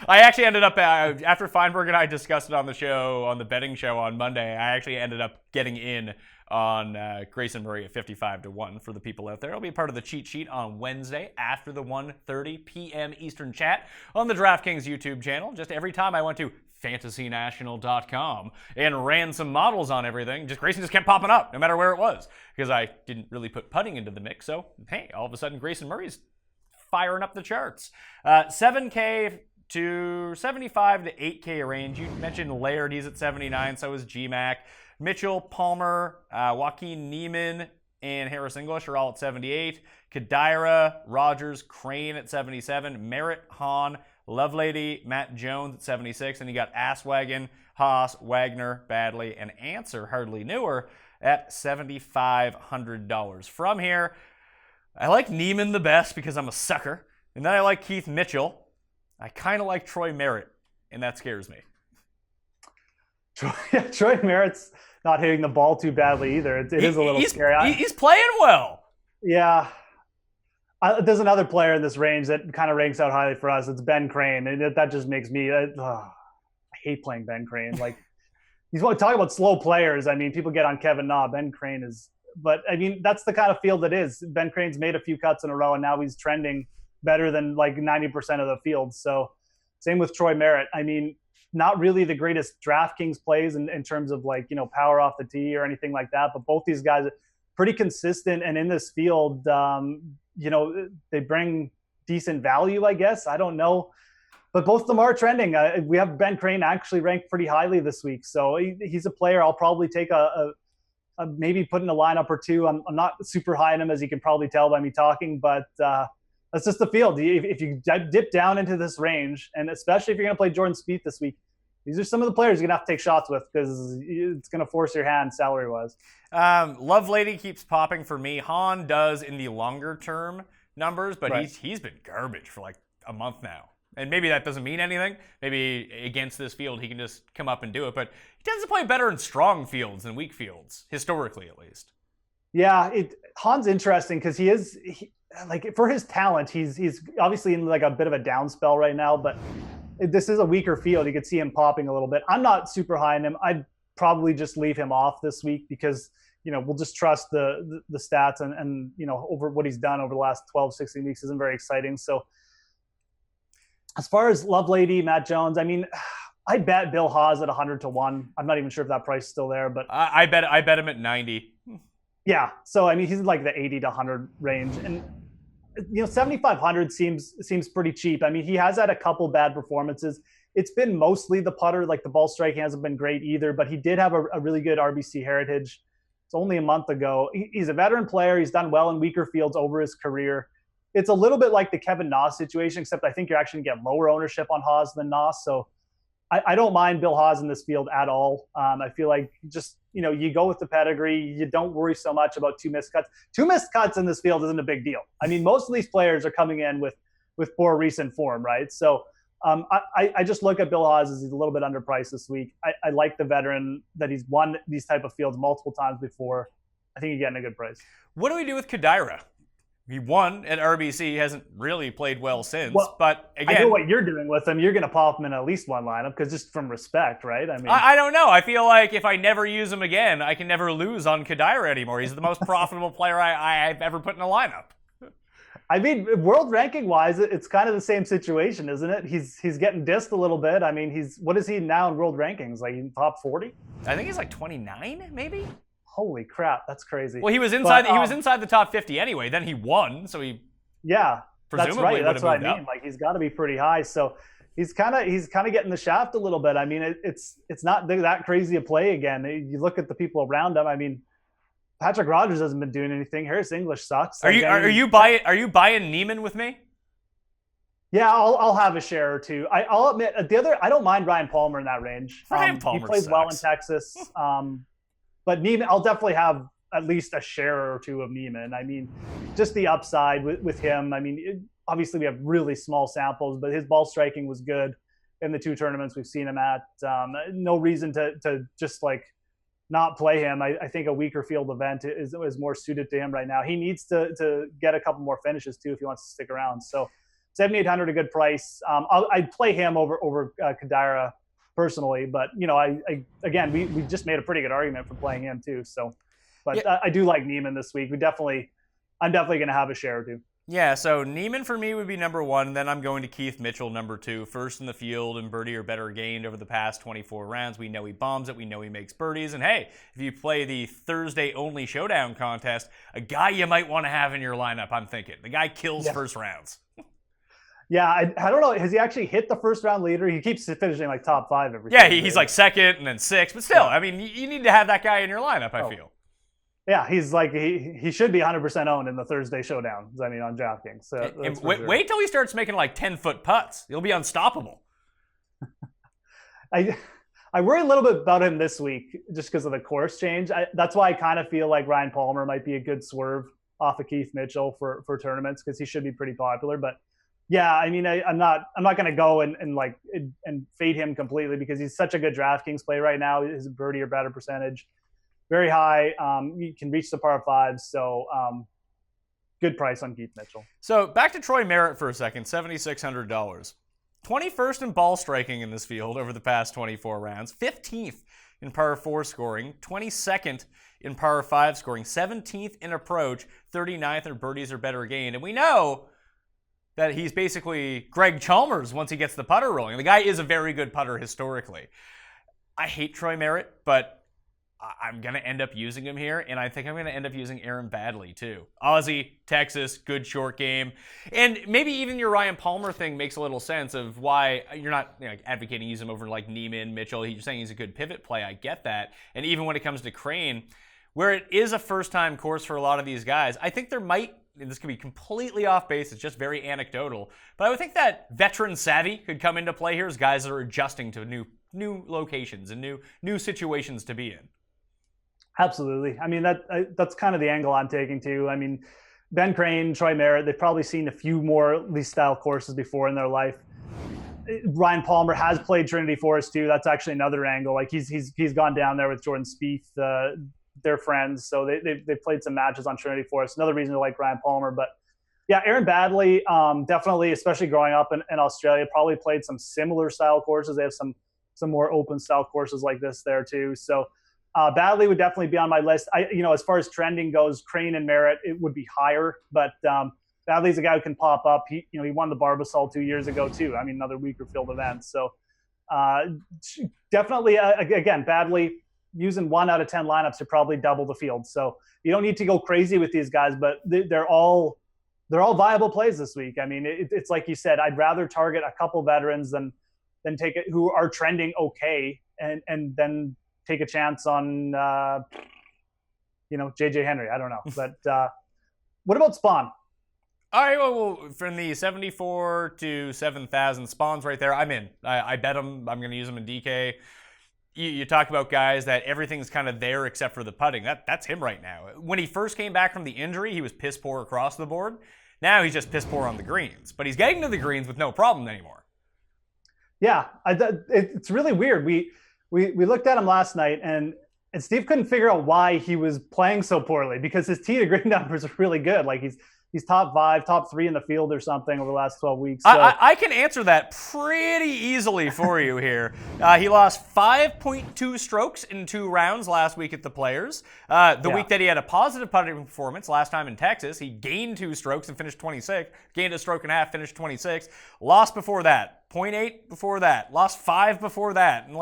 I actually ended up, after Feinberg and I discussed it on the betting show on Monday, I actually ended up getting in on Grayson Murray at 55 to 1 for the people out there. It'll be part of the cheat sheet on Wednesday after the 1:30 p.m. Eastern chat on the DraftKings YouTube channel. Just every time I went to fantasynational.com and ran some models on everything, Grayson just kept popping up no matter where it was because I didn't really put putting into the mix. So, hey, all of a sudden Grayson Murray's firing up the charts. 7K to 75 to 8K range. You mentioned Laird, he's at 79, so is GMAC. Mitchell, Palmer, Joaquin Niemann, and Harris English are all at 78. Kadira, Rogers, Crane at 77. Merritt, Hahn, Lovelady, Matt Jones at 76. And you got Asswagon, Haas, Wagner, Badley, and Answer, hardly newer, at $7,500. From here, I like Niemann the best because I'm a sucker. And then I like Keith Mitchell. I kind of like Troy Merritt, and that scares me. Troy Merritt's not hitting the ball too badly either. It is a little scary. He's playing well. Yeah. There's another player in this range that kind of ranks out highly for us. It's Ben Crane, and that just makes me. I hate playing Ben Crane. Like, he's talking about slow players. I mean, people get on Kevin Na. Ben Crane is, but I mean, that's the kind of field it is. Ben Crane's made a few cuts in a row, and now he's trending better than like 90% of the field. So, same with Troy Merritt. I mean, not really the greatest DraftKings plays in terms of like, power off the tee or anything like that. But both these guys are pretty consistent, and in this field, they bring decent value, I guess. I don't know. But both of them are trending. We have Ben Crane actually ranked pretty highly this week. So he's a player I'll probably take a maybe put in a lineup or two. I'm not super high on him, as you can probably tell by me talking, but that's just the field. If you dip down into this range, and especially if you're going to play Jordan Spieth this week, these are some of the players you're going to have to take shots with, because it's going to force your hand salary-wise. Love Lady keeps popping for me. Han does in the longer-term numbers, but right. he's been garbage for like a month now. And maybe that doesn't mean anything. Maybe against this field he can just come up and do it. But he tends to play better in strong fields than weak fields, historically at least. Yeah, Han's interesting because like, for his talent, he's obviously in like a bit of a down spell right now, but this is a weaker field. You could see him popping a little bit. I'm not super high on him. I'd probably just leave him off this week because, we'll just trust the stats and over what he's done over the last 12, 16 weeks isn't very exciting. So as far as Lovelady, Matt Jones, I mean, I bet Bill Haas at 100-1. I'm not even sure if that price is still there, but I bet him at 90. Yeah. So, I mean, he's in like the 80 to 100 range, and 7,500 seems pretty cheap. I mean, he has had a couple bad performances. It's been mostly the putter. Like, the ball striking hasn't been great either, but he did have a really good RBC heritage. It's only a month ago. He's a veteran player. He's done well in weaker fields over his career. It's a little bit like the Kevin Na situation, except I think you're actually going to get lower ownership on Haas than Na. So I don't mind Bill Haas in this field at all. I feel like just, you go with the pedigree. You don't worry so much about two missed cuts. Two missed cuts in this field isn't a big deal. I mean, most of these players are coming in with poor recent form, right? So I just look at Bill Haas as he's a little bit underpriced this week. I like the veteran that he's won these type of fields multiple times before. I think you're getting a good price. What do we do with Kodaira? He won at RBC. He hasn't really played well since. Well, but again, I know what you're doing with him. You're going to pop him in at least one lineup because just from respect, right? I mean, I don't know. I feel like if I never use him again, I can never lose on Kodaira anymore. He's the most profitable player I've ever put in a lineup. I mean, world ranking wise, it's kind of the same situation, isn't it? He's getting dissed a little bit. I mean, what is he now in world rankings? Like top 40? I think he's like 29, maybe. Holy crap, that's crazy. Well, he was inside. He was inside the top 50 anyway. Then he won, so he. Yeah, that's right. That's what I mean. Up. Like, he's got to be pretty high. So he's kind of getting the shaft a little bit. I mean, it's not that crazy a play again. You look at the people around him. I mean, Patrick Rogers hasn't been doing anything. Harris English sucks. Are you buying Neiman with me? Yeah, I'll have a share or two. I'll admit I don't mind Ryan Palmer in that range. Ryan Palmer he plays sucks. well in Texas. But Neiman, I'll definitely have at least a share or two of Neiman. I mean, just the upside with him. I mean, obviously we have really small samples, but his ball striking was good in the two tournaments we've seen him at. No reason to just like not play him. I think a weaker field event is more suited to him right now. He needs to get a couple more finishes too if he wants to stick around. So 7,800, a good price. I'd play him over Kodaira personally, but again, we just made a pretty good argument for playing him too. So, but yeah. I do like Neiman this week. I'm definitely going to have a share or two. Yeah, so Neiman for me would be number one, and then I'm going to Keith Mitchell number two. First in the field and birdie or better gained over the past 24 rounds. We know he bombs it. We know he makes birdies. And hey, if you play the Thursday only showdown contest, a guy you might want to have in your lineup, I'm thinking. The guy kills first rounds. Yeah, I don't know. Has he actually hit the first round leader? He keeps finishing like top 5 every time. Yeah, he's like second and then 6, but still, I mean, you need to have that guy in your lineup, I feel. Yeah, he's like he should be 100% owned in the Thursday showdown. I mean, on DraftKings. So wait till he starts making like 10-foot putts. He'll be unstoppable. I worry a little bit about him this week just because of the course change. That's why I kind of feel like Ryan Palmer might be a good swerve off of Keith Mitchell for tournaments because he should be pretty popular. But Yeah, I mean, I'm not going to go and fade him completely because he's such a good DraftKings play right now. His birdie or better percentage, very high. He can reach the par fives, so good price on Keith Mitchell. So back to Troy Merritt for a second, $7,600. 21st in ball striking in this field over the past 24 rounds, 15th in par 4 scoring, 22nd in par 5 scoring, 17th in approach, 39th in birdies or better gained. And we know that he's basically Greg Chalmers once he gets the putter rolling. The guy is a very good putter historically. I hate Troy Merritt, but I'm going to end up using him here, and I think I'm going to end up using Aaron Baddeley too. Aussie, Texas, good short game. And maybe even your Ryan Palmer thing makes a little sense of why you're not advocating use him over like Neiman, Mitchell. You're saying he's a good pivot play. I get that. And even when it comes to Crane, where it is a first-time course for a lot of these guys, I think there might, and this could be completely off base, it's just very anecdotal, but I would think that veteran savvy could come into play here as guys that are adjusting to new locations and new situations to be in. Absolutely. I mean, that's kind of the angle I'm taking too. I mean, Ben Crane, Troy Merritt, they've probably seen a few more lease style courses before in their life. Ryan Palmer has played Trinity Forest too. That's actually another angle. Like he's gone down there with Jordan Spieth. They're friends, so they've played some matches on Trinity Forest. Another reason to like Ryan Palmer. But yeah, Aaron Baddeley, definitely, especially growing up in Australia, probably played some similar style courses. They have some more open style courses like this there too. So Baddeley would definitely be on my list. As far as trending goes, Crane and Merritt, it would be higher, but Baddeley's a guy who can pop up. He won the Barbasol 2 years ago too. I mean, another weaker field event. So definitely, again, Baddeley using 1 out of 10 lineups to probably double the field. So you don't need to go crazy with these guys, but they're all viable plays this week. I mean, it's like you said, I'd rather target a couple veterans than take it who are trending okay and then take a chance on, JJ Henry. I don't know. But what about Spawn? All right, well, from the 74 to 7,000, Spawn's right there. I'm in. I bet him. I'm going to use him in DK. You talk about guys that everything's kind of there except for the putting. That's him right now. When he first came back from the injury, he was piss poor across the board. Now he's just piss poor on the greens. But he's getting to the greens with no problem anymore. Yeah, it's really weird. We looked at him last night, and Steve couldn't figure out why he was playing so poorly because his tee to green numbers are really good. Like he's top 5, top 3 in the field or something over the last 12 weeks. So. I can answer that pretty easily for you here. He lost 5.2 strokes in 2 rounds last week at the Players. Week that he had a positive putting performance last time in Texas, he gained 2 strokes and finished 26. Gained a stroke and a half, finished 26. Lost before that. 0.8 before that. Lost 5 before that. And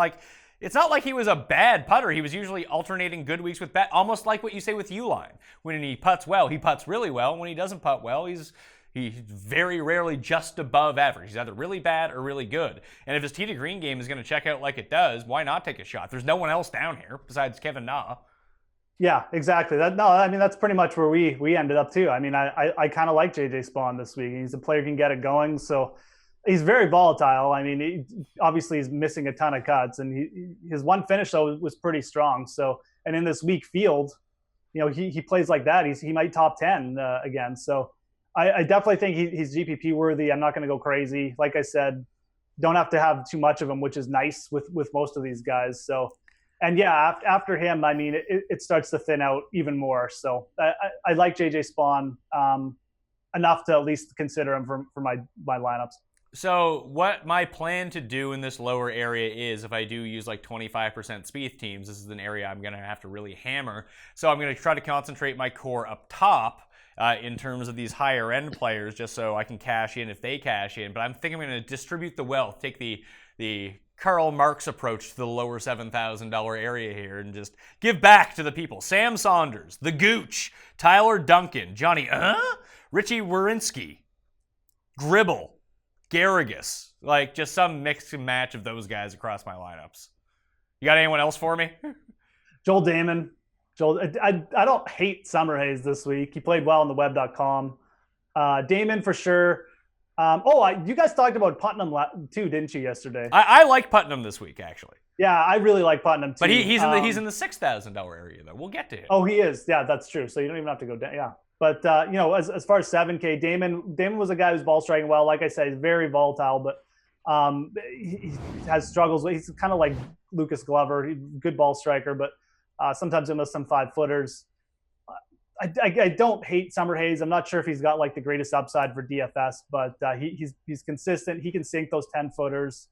it's not like he was a bad putter. He was usually alternating good weeks with bad, almost like what you say with Uline. When he putts well, he putts really well. When he doesn't putt well, he's very rarely just above average. He's either really bad or really good. And if his tee to green game is going to check out like it does, why not take a shot? There's no one else down here besides Kevin Na. Yeah, exactly. That's pretty much where we ended up too. I mean, I kind of like JJ Spawn this week. He's a player who can get it going, so he's very volatile. I mean, obviously he's missing a ton of cuts, and his one finish though was pretty strong. So, and in this weak field, he plays like that. He might top 10 again. So, I definitely think he's GPP worthy. I'm not going to go crazy. Like I said, don't have to have too much of him, which is nice with most of these guys. So, and yeah, after him, I mean, it starts to thin out even more. So, I like JJ Spawn enough to at least consider him for my lineups. So what my plan to do in this lower area is, if I do use 25% Spieth teams, this is an area I'm going to have to really hammer. So I'm going to try to concentrate my core up top in terms of these higher end players, just so I can cash in if they cash in. But I'm thinking I'm going to distribute the wealth, take the Karl Marx approach to the lower $7,000 area here and just give back to the people. Sam Saunders, The Gooch, Tyler Duncan, Johnny Richie Wierenski, Gribble, Garrigus, just some mix and match of those guys across my lineups. You got anyone else for me? Joel Damon. I don't hate Summerhays this week. He played well on the web.com. Damon for sure. You guys talked about Putnam too, didn't you, yesterday? I like Putnam this week, actually. Yeah, I really like Putnam too. But he's in the $6,000 area though. We'll get to him. Oh, he is. Yeah, that's true. So you don't even have to go down. Yeah. But as far as 7K, Damon was a guy who's ball striking well. Like I said, he's very volatile, but he has struggles. He's kind of like Lucas Glover, he's a good ball striker, but sometimes he'll miss some 5-footers. I don't hate Summer Hayes. I'm not sure if he's got like the greatest upside for DFS, but he's consistent. He can sink those 10-footers,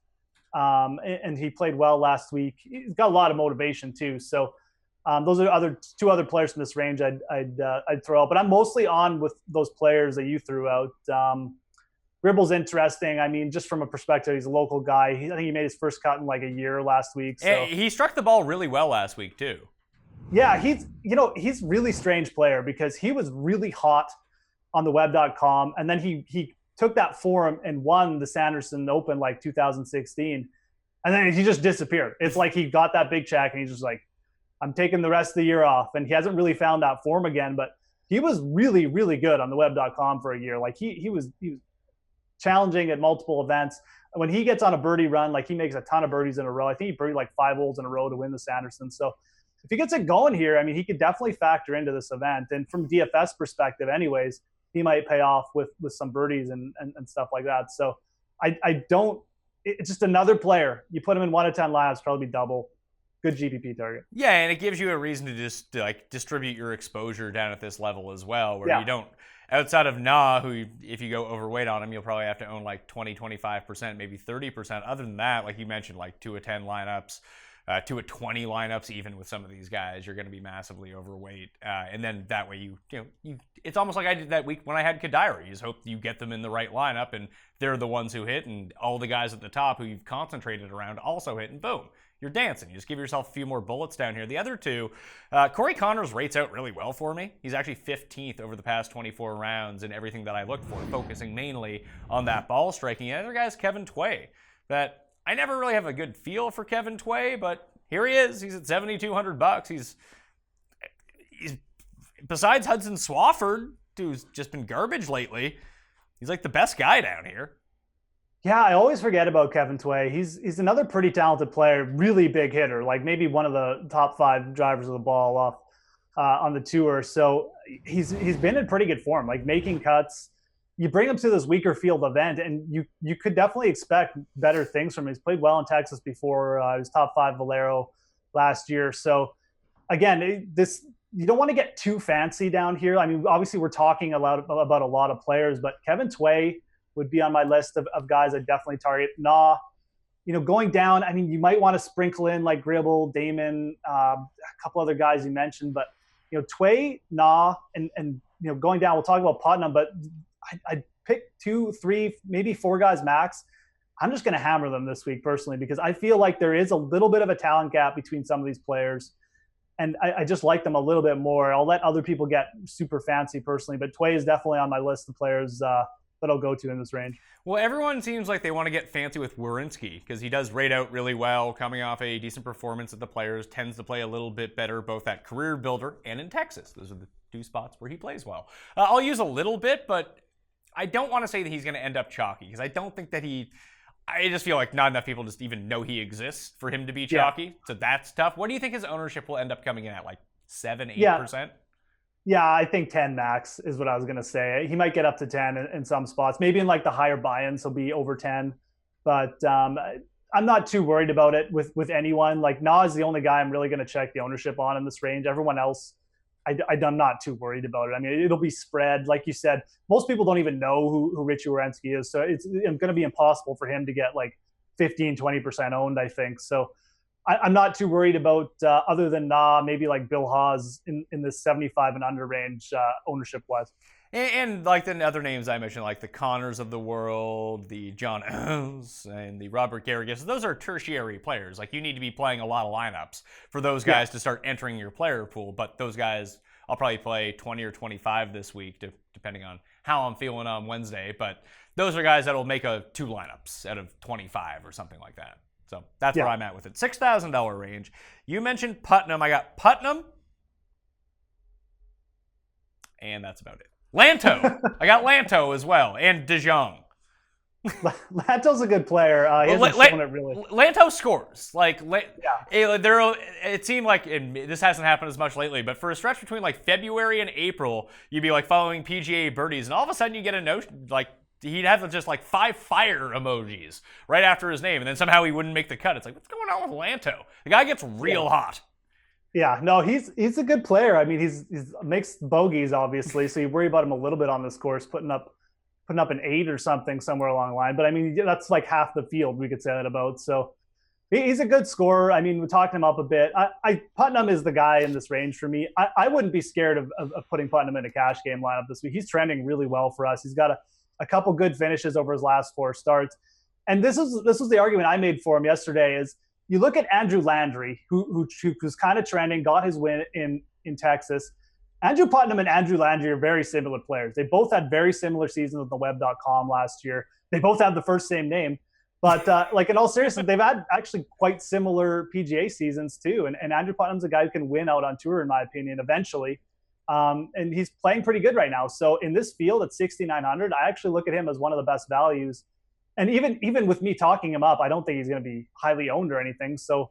and he played well last week. He's got a lot of motivation too. So those are two other players from this range I'd throw out. But I'm mostly on with those players that you threw out. Ribble's interesting. I mean, just from a perspective, he's a local guy. I think he made his first cut in like a year last week. So. He struck the ball really well last week too. Yeah, he's a really strange player because he was really hot on the web.com, and then he took that form and won the Sanderson Open like 2016, and then he just disappeared. It's like he got that big check and he's just like, I'm taking the rest of the year off, and he hasn't really found that form again. But he was really, really good on the web.com for a year. Like he was challenging at multiple events. When he gets on a birdie run, like he makes a ton of birdies in a row. I think he birdied like 5 holes in a row to win the Sanderson. So if he gets it going here, I mean, he could definitely factor into this event. And from DFS perspective anyways, he might pay off with some birdies and stuff like that. So it's just another player. You put him in 1 of 10 lineups, probably double. Good GPP target. Yeah, and it gives you a reason to just like distribute your exposure down at this level as well, where you don't, outside of Nah, who if you go overweight on him, you'll probably have to own like 20, 25%, maybe 30%. Other than that, like you mentioned, like 2 of 10 lineups, 2 of 20 lineups, even with some of these guys, you're going to be massively overweight. And then that way it's almost like I did that week when I had Kadira. You just hope you get them in the right lineup and they're the ones who hit, and all the guys at the top who you've concentrated around also hit, and boom, you're dancing. You just give yourself a few more bullets down here. The other two, Corey Connors rates out really well for me. He's actually 15th over the past 24 rounds in everything that I looked for, focusing mainly on that ball striking. The other guy's Kevin Tway. That I never really have a good feel for Kevin Tway, but here he is. He's at $7,200. He's besides Hudson Swafford, who's just been garbage lately, he's like the best guy down here. Yeah, I always forget about Kevin Tway. He's another pretty talented player, really big hitter, like maybe one of the top 5 drivers of the ball off on the tour. So he's been in pretty good form, like making cuts. You bring him to this weaker field event, and you could definitely expect better things from him. He's played well in Texas before. He was top 5 Valero last year. So again, you don't want to get too fancy down here. I mean, obviously we're talking about a lot of players, but Kevin Tway would be on my list of guys I definitely target. Nah, going down, I mean, you might want to sprinkle in like Gribble, Damon, a couple other guys you mentioned, but Tway, Nah, and going down, we'll talk about Putnam, but I'd pick 2, 3, maybe 4 guys max. I'm just going to hammer them this week personally, because I feel like there is a little bit of a talent gap between some of these players, and I just like them a little bit more. I'll let other people get super fancy personally, but Tway is definitely on my list of players that I'll go to in this range. Well, everyone seems like they want to get fancy with Werenski because he does rate out really well, coming off a decent performance at the Players, tends to play a little bit better both at Career Builder and in Texas. Those are the 2 spots where he plays well. I'll use a little bit, but I don't want to say that he's going to end up chalky because I don't think that I just feel like not enough people just even know he exists for him to be chalky. Yeah. So that's tough. What do you think his ownership will end up coming in at, like 7, 8%? Yeah, I think 10 max is what I was going to say. He might get up to 10 in some spots. Maybe in like the higher buy-ins, he'll be over 10. But I'm not too worried about it with anyone. Like Nah is the only guy I'm really going to check the ownership on in this range. Everyone else, I'm not too worried about it. I mean, it'll be spread. Like you said, most people don't even know who Richie Werenski is. So it's going to be impossible for him to get like 15, 20% owned, I think. So I'm not too worried about other than Nah, maybe like Bill Haas in this 75 and under range ownership-wise. And like the other names I mentioned, like the Connors of the world, the John O's, and the Robert Garrigus, those are tertiary players. Like you need to be playing a lot of lineups for those guys to start entering your player pool. But those guys, I'll probably play 20 or 25 this week, depending on how I'm feeling on Wednesday. But those are guys that'll make 2 lineups out of 25 or something like that. So that's where I'm at with it. $6,000 range. You mentioned Putnam. I got Putnam. And that's about it. Lanto. I got Lanto as well. And De Jong. Lanto's a good player. He hasn't shown it really. Lanto scores. Yeah. It seemed like, and this hasn't happened as much lately, but for a stretch between like February and April, you'd be like following PGA birdies, and all of a sudden you get a notion like he'd have just like 5 fire emojis right after his name, and then somehow he wouldn't make the cut. It's like, what's going on with Lanto? The guy gets real hot. Yeah, no, he's a good player. I mean, he's makes bogeys obviously, so you worry about him a little bit on this course, putting up an 8 or something somewhere along the line. But I mean, that's like half the field we could say that about. So he's a good scorer. I mean, we're talking him up a bit. Putnam is the guy in this range for me. I wouldn't be scared of putting Putnam in a cash game lineup this week. He's trending really well for us. He's got a couple good finishes over his last 4 starts. And this was the argument I made for him yesterday is you look at Andrew Landry, who's kind of trending, got his win in Texas. Andrew Putnam and Andrew Landry are very similar players. They both had very similar seasons with the web.com last year. They both have the first same name. But like in all seriousness, they've had actually quite similar PGA seasons too. And Andrew Putnam's a guy who can win out on tour, in my opinion, eventually. And he's playing pretty good right now. So in this field at 6,900, I actually look at him as one of the best values. And even with me talking him up, I don't think he's going to be highly owned or anything. So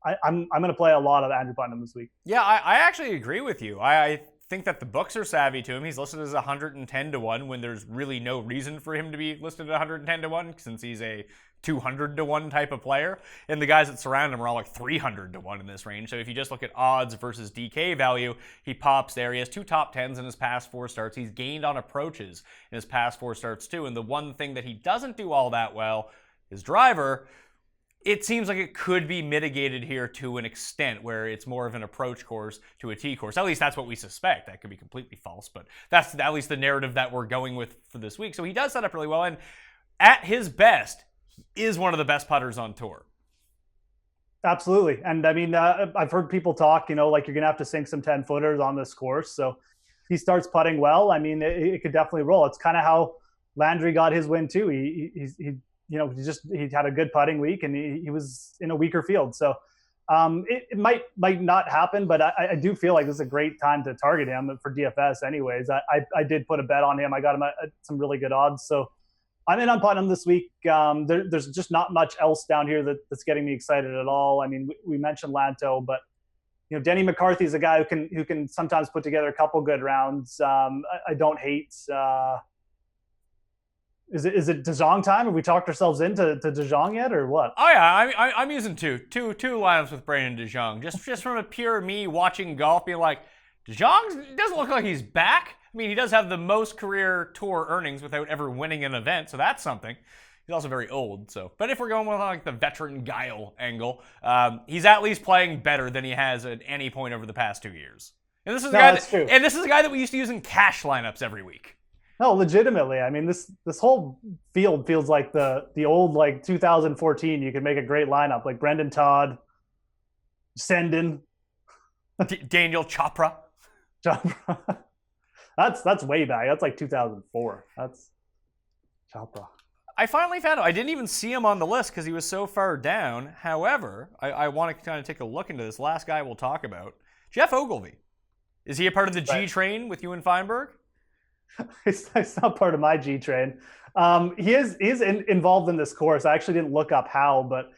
I'm going to play a lot of Andrew Putnam this week. Yeah, I actually agree with you. I think that the books are savvy to him. He's listed as 110-1 when there's really no reason for him to be listed at 110-1 since he's a 200-1 type of player. And the guys that surround him are all like 300-1 in this range. So if you just look at odds versus DK value, he pops there. He has 2 top 10s in his past 4 starts. He's gained on approaches in his past 4 starts too. And the one thing that he doesn't do all that well, his driver, it seems like it could be mitigated here to an extent where it's more of an approach course to a tee course. At least that's what we suspect. That could be completely false, but that's at least the narrative that we're going with for this week. So he does set up really well, and at his best, he is one of the best putters on tour. Absolutely. And I mean, I've heard people talk, like you're going to have to sink some 10-footers on this course. So he starts putting well. I mean, it could definitely roll. It's kind of how Landry got his win too. He had a good putting week, and he was in a weaker field. So it might not happen, but I do feel like this is a great time to target him for DFS anyways. I did put a bet on him. I got him at some really good odds. So I'm in on Putnam this week. There's just not much else down here that's getting me excited at all. I mean, we mentioned Lanto, but Denny McCarthy is a guy who can sometimes put together a couple good rounds. I don't hate. Is it De Jong time? Have we talked ourselves into De Jong yet, or what? Oh yeah, I'm using two lineups with Brandon De Jong. Just from a pure me watching golf, being like, De Jong doesn't look like he's back. I mean, he does have the most career tour earnings without ever winning an event, so that's something. He's also very old, so. But if we're going with like the veteran guile angle, he's at least playing better than he has at any point over the past 2 years. And this is a guy that we used to use in cash lineups every week. No, legitimately. I mean, this whole field feels like the old like 2014. You could make a great lineup like Brendan Todd, Sendin, Daniel Chopra. That's way back. That's like 2004. That's Chopra. I finally found him. I didn't even see him on the list because he was so far down. However, I want to kind of take a look into this last guy we'll talk about, Geoff Ogilvy. Is he a part of the G train with you and Feinberg? It's not part of my G train. He is involved in this course. I actually didn't look up how, but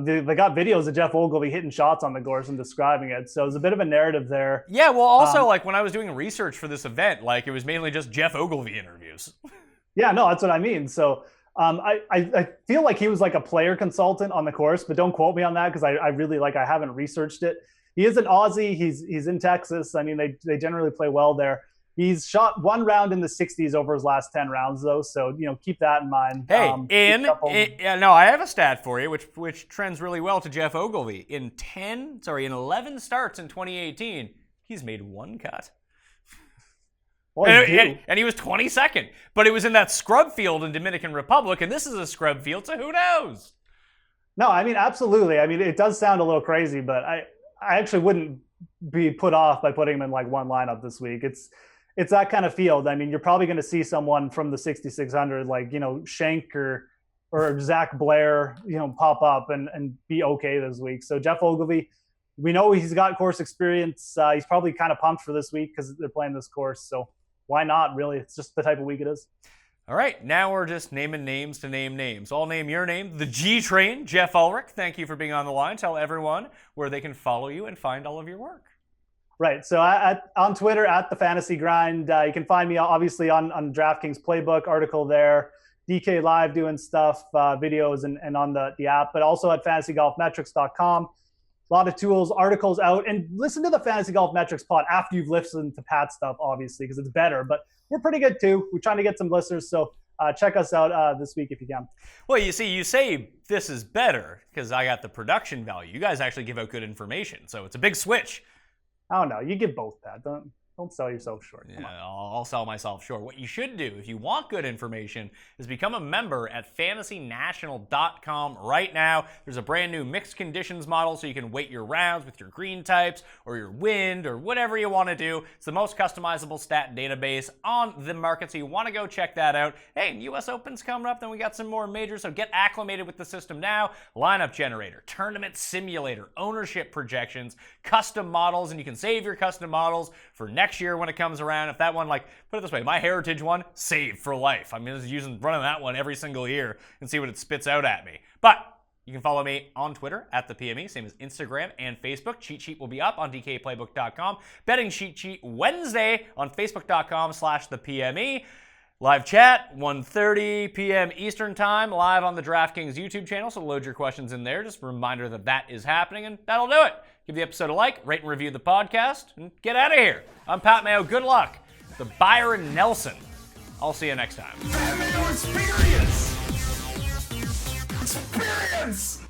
they got videos of Geoff Ogilvy hitting shots on the course and describing it. So there's a bit of a narrative there. Yeah, well, also like when I was doing research for this event, like it was mainly just Geoff Ogilvy interviews. Yeah, no, that's what I mean. So I feel like he was like a player consultant on the course, but don't quote me on that because I really I haven't researched it. He is an Aussie. He's in Texas. I mean, they generally play well there. He's shot 1 round in the 60s over his last 10 rounds, though. So, keep that in mind. Hey, I have a stat for you, which trends really well to Geoff Ogilvy. In 11 starts in 2018, he's made 1 cut. And he was 22nd. But it was in that scrub field in Dominican Republic, and this is a scrub field, so who knows? No, I mean, absolutely. I mean, it does sound a little crazy, but I actually wouldn't be put off by putting him in like one lineup this week. It's that kind of field. I mean, you're probably going to see someone from the 6,600, like, Shank or Zach Blair, pop up and be okay this week. So Geoff Ogilvy, we know he's got course experience. He's probably kind of pumped for this week because they're playing this course. So why not, really? It's just the type of week it is. All right, now we're just naming names to name names. I'll name your name, the G Train, Geoff Ulrich. Thank you for being on the line. Tell everyone where they can follow you and find all of your work. Right. So on Twitter at the Fantasy Grind, you can find me obviously on DraftKings Playbook article there, DK Live doing stuff, videos, and on the app, but also at fantasygolfmetrics.com. A lot of tools, articles out, and listen to the Fantasy Golf Metrics pod after you've listened to Pat's stuff, obviously, because it's better. But we're pretty good too. We're trying to get some listeners, so check us out this week if you can. Well, you see, you say this is better because I got the production value. You guys actually give out good information, so it's a big switch. I don't know. You give both, Pat. Don't sell yourself short. Yeah, I'll sell myself short. What you should do, if you want good information, is become a member at fantasynational.com right now. There's a brand new mixed conditions model so you can weight your rounds with your green types or your wind or whatever you want to do. It's the most customizable stat database on the market, so you want to go check that out. Hey, US Open's coming up, then we got some more majors, so get acclimated with the system now. Lineup generator, tournament simulator, ownership projections, custom models, and you can save your custom models for next year when it comes around. If that one, like, put it this way, my Heritage one, saved for life. I'm just running that one every single year and see what it spits out at me. But you can follow me on Twitter at the PME, same as Instagram and Facebook. Cheat sheet will be up on DKPlaybook.com. Betting cheat sheet Wednesday on Facebook.com/thepme. Live chat, 1:30 p.m. Eastern Time, live on the DraftKings YouTube channel, so load your questions in there. Just a reminder that that is happening, and that'll do it. Give the episode a like, rate and review the podcast, and get out of here. I'm Pat Mayo. Good luck. The Byron Nelson. I'll see you next time. That Mayo experience! Experience!